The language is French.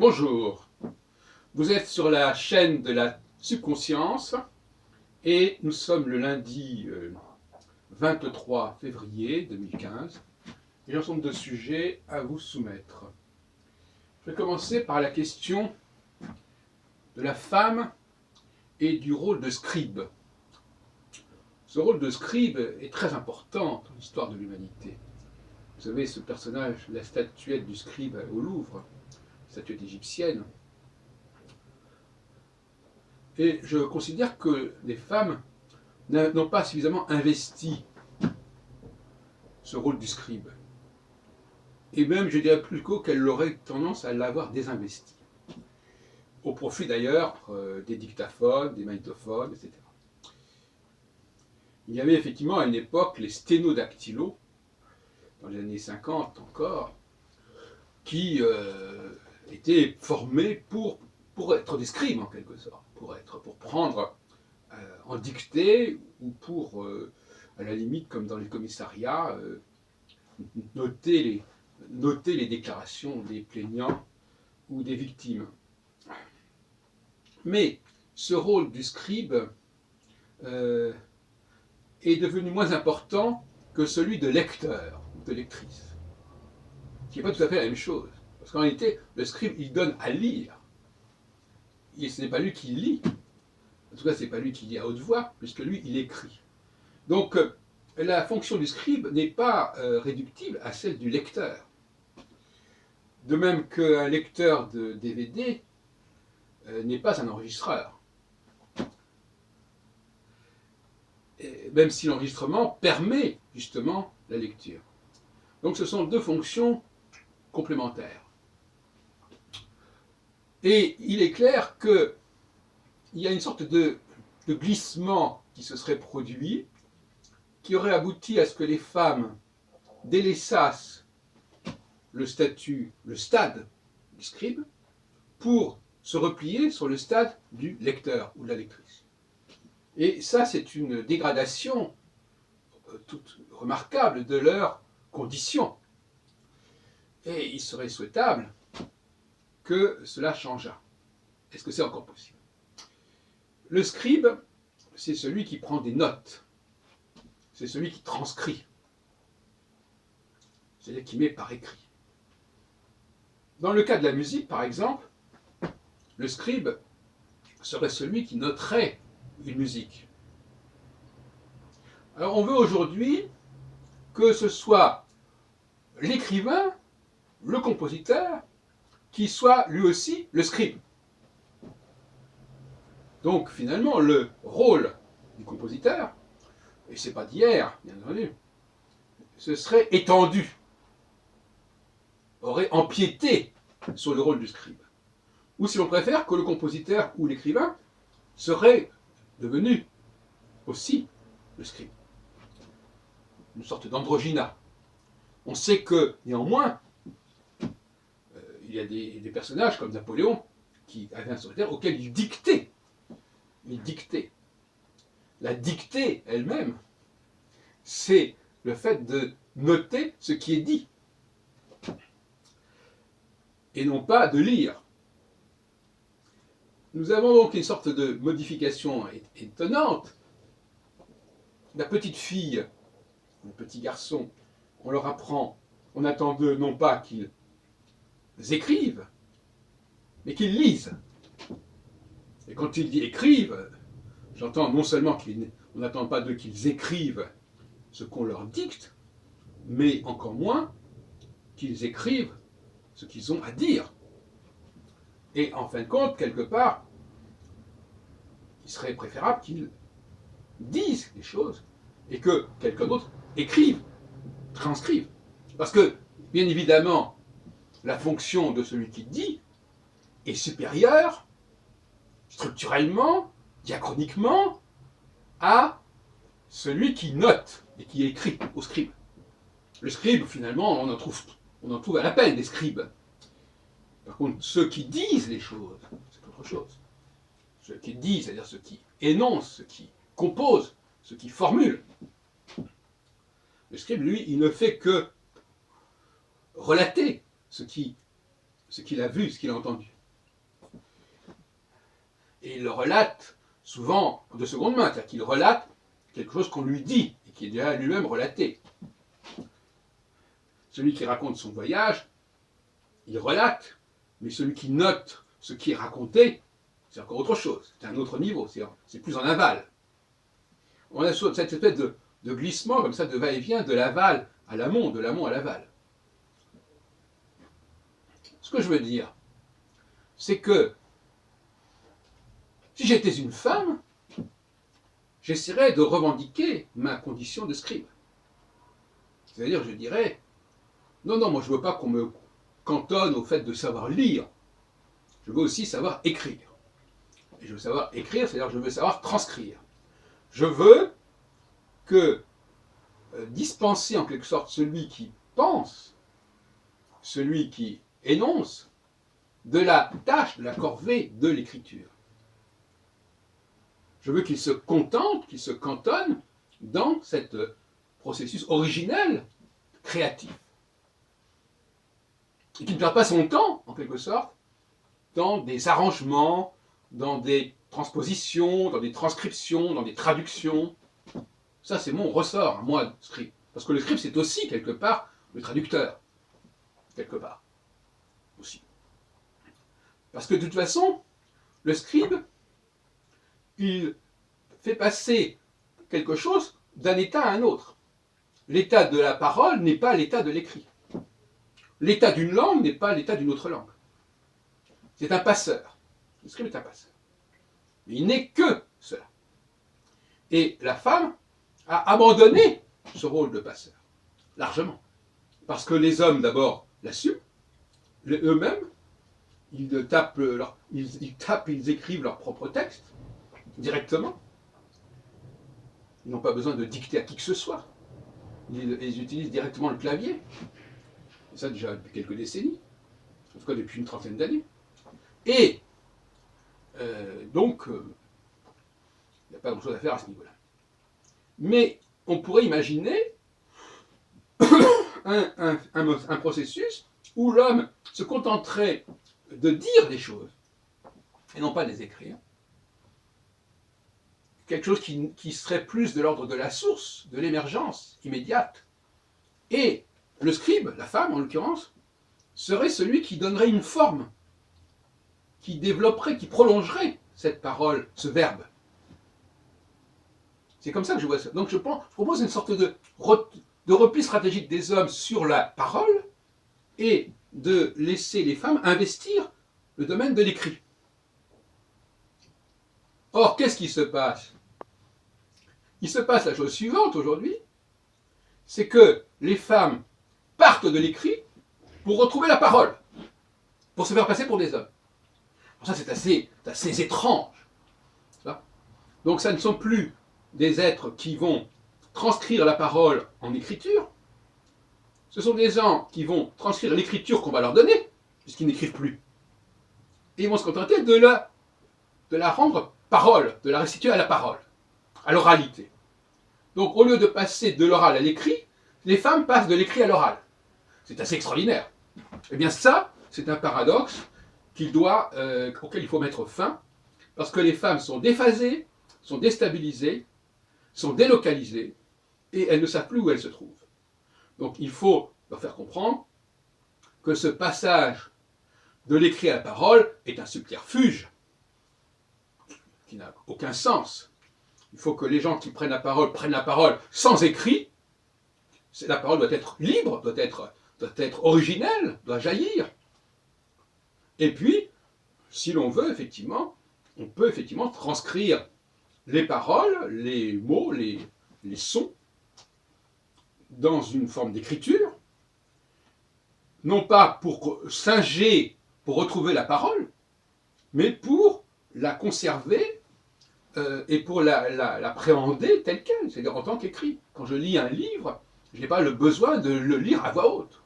Bonjour, vous êtes sur la chaîne de la subconscience et nous sommes le lundi 23 février 2015 et j'ai un certain nombre de sujets à vous soumettre. Je vais commencer par la question de la femme et du rôle de scribe. Ce rôle de scribe est très important dans l'histoire de l'humanité. Vous savez, ce personnage, la statuette du scribe au Louvre, statuette égyptienne. Et je considère que les femmes n'ont pas suffisamment investi ce rôle du scribe. Et même, je dirais plus qu'elles auraient tendance à l'avoir désinvesti. Au profit d'ailleurs des dictaphones, des magnétophones, etc. Il y avait effectivement à une époque les sténodactylos, dans les années 50 encore, qui étaient formés pour être des scribes en quelque sorte, pour prendre en dictée ou pour, à la limite, comme dans les commissariats, noter les déclarations des plaignants ou des victimes. Mais ce rôle du scribe est devenu moins important que celui de lecteur ou de lectrice, qui n'est pas tout à fait la même chose. Parce qu'en réalité, le scribe, il donne à lire. Et ce n'est pas lui qui lit. En tout cas, ce n'est pas lui qui lit à haute voix, puisque lui, il écrit. Donc, la fonction du scribe n'est pas réductible à celle du lecteur. De même qu'un lecteur de DVD n'est pas un enregistreur. Et même si l'enregistrement permet justement la lecture. Donc ce sont deux fonctions complémentaires. Et il est clair qu'il y a une sorte de glissement qui se serait produit, qui aurait abouti à ce que les femmes délaissassent le stade du scribe pour se replier sur le stade du lecteur ou de la lectrice. Et ça, c'est une dégradation toute remarquable de leurs conditions. Et il serait souhaitable que cela changeât. Est-ce que c'est encore possible? Le scribe, c'est celui qui prend des notes. C'est celui qui transcrit. C'est-à-dire qui met par écrit. Dans le cas de la musique, par exemple, le scribe serait celui qui noterait une musique. Alors on veut aujourd'hui que ce soit l'écrivain, le compositeur, qui soit lui aussi le scribe. Donc finalement, le rôle du compositeur, et c'est pas d'hier, bien entendu, ce serait étendu, aurait empiété sur le rôle du scribe. Ou si l'on préfère, que le compositeur ou l'écrivain serait devenu aussi le scribe. Une sorte d'androgyna. On sait que, néanmoins, il y a des personnages comme Napoléon qui avaient un secrétaire auquel il dictait. Il dictait. La dictée elle-même, c'est le fait de noter ce qui est dit. Et non pas de lire. Nous avons donc une sorte de modification étonnante. La petite fille, le petit garçon, on leur apprend, on attend d'eux non pas qu'ils écrivent, mais qu'ils lisent. Et quand il dit écrivent, j'entends non seulement qu'on n'attend pas d'eux qu'ils écrivent ce qu'on leur dicte, mais encore moins qu'ils écrivent ce qu'ils ont à dire. Et en fin de compte, quelque part, il serait préférable qu'ils disent les choses et que quelqu'un d'autre écrive, transcrive. Parce que, bien évidemment, la fonction de celui qui dit est supérieure, structurellement, diachroniquement, à celui qui note et qui écrit au scribe. Le scribe, finalement, on en trouve à la peine des scribes. Par contre, ceux qui disent les choses, c'est autre chose. Ceux qui disent, c'est-à-dire ceux qui énoncent, ceux qui composent, ceux qui formulent. Le scribe, lui, il ne fait que relater ce qu'il a vu, ce qu'il a entendu. Et il le relate souvent de seconde main, c'est-à-dire qu'il relate quelque chose qu'on lui dit et qui est déjà lui-même relaté. Celui qui raconte son voyage, il relate, mais celui qui note ce qui est raconté, c'est encore autre chose, c'est un autre niveau, c'est plus en aval. On a cette espèce de glissement comme ça, de va-et-vient de l'aval à l'amont, de l'amont à l'aval. Ce que je veux dire, c'est que si j'étais une femme, j'essaierais de revendiquer ma condition de scribe. C'est-à-dire, je dirais, non, non, moi je ne veux pas qu'on me cantonne au fait de savoir lire. Je veux aussi savoir écrire. Et je veux savoir écrire, c'est-à-dire je veux savoir transcrire. Je veux que dispenser en quelque sorte celui qui pense, celui qui énonce, de la tâche, de la corvée de l'écriture. Je veux qu'il se contente, qu'il se cantonne dans ce processus originel, créatif. Et qu'il ne perde pas son temps, en quelque sorte, dans des arrangements, dans des transpositions, dans des transcriptions, dans des traductions. Ça, c'est mon ressort, moi, scribe. Parce que le scribe, c'est aussi, quelque part, le traducteur. Quelque part. Aussi. Parce que, de toute façon, le scribe, il fait passer quelque chose d'un état à un autre. L'état de la parole n'est pas l'état de l'écrit. L'état d'une langue n'est pas l'état d'une autre langue. C'est un passeur. Le scribe est un passeur. Mais il n'est que cela. Et la femme a abandonné ce rôle de passeur, largement. Parce que les hommes, d'abord, l'assument, eux-mêmes, ils écrivent leur propre texte, directement. Ils n'ont pas besoin de dicter à qui que ce soit. Ils utilisent directement le clavier. Et ça déjà depuis quelques décennies. En tout cas depuis une trentaine d'années. Et donc, il n'y a pas grand-chose à faire à ce niveau-là. Mais on pourrait imaginer un processus où l'homme se contenterait de dire des choses, et non pas de les écrire. Quelque chose qui serait plus de l'ordre de la source, de l'émergence immédiate. Et le scribe, la femme en l'occurrence, serait celui qui donnerait une forme, qui développerait, qui prolongerait cette parole, ce verbe. C'est comme ça que je vois ça. Donc je propose une sorte de repli stratégique des hommes sur la parole et de laisser les femmes investir le domaine de l'écrit. Or, qu'est-ce qui se passe? Il se passe la chose suivante aujourd'hui, c'est que les femmes partent de l'écrit pour retrouver la parole, pour se faire passer pour des hommes. Alors ça, c'est assez étrange. Donc ça ne sont plus des êtres qui vont transcrire la parole en écriture, ce sont des gens qui vont transcrire l'écriture qu'on va leur donner, puisqu'ils n'écrivent plus. Et ils vont se contenter de la rendre parole, de la restituer à la parole, à l'oralité. Donc au lieu de passer de l'oral à l'écrit, les femmes passent de l'écrit à l'oral. C'est assez extraordinaire. Eh bien ça, c'est un paradoxe auquel il faut mettre fin, parce que les femmes sont déphasées, sont déstabilisées, sont délocalisées, et elles ne savent plus où elles se trouvent. Donc il faut leur faire comprendre que ce passage de l'écrit à la parole est un subterfuge qui n'a aucun sens. Il faut que les gens qui prennent la parole sans écrit. La parole doit être libre, doit être originelle, doit jaillir. Et puis, si l'on veut, effectivement, on peut effectivement transcrire les paroles, les mots, les sons, dans une forme d'écriture, non pas pour singer, pour retrouver la parole, mais pour la conserver et pour l'appréhender telle qu'elle, c'est-à-dire en tant qu'écrit. Quand je lis un livre, je n'ai pas le besoin de le lire à voix haute.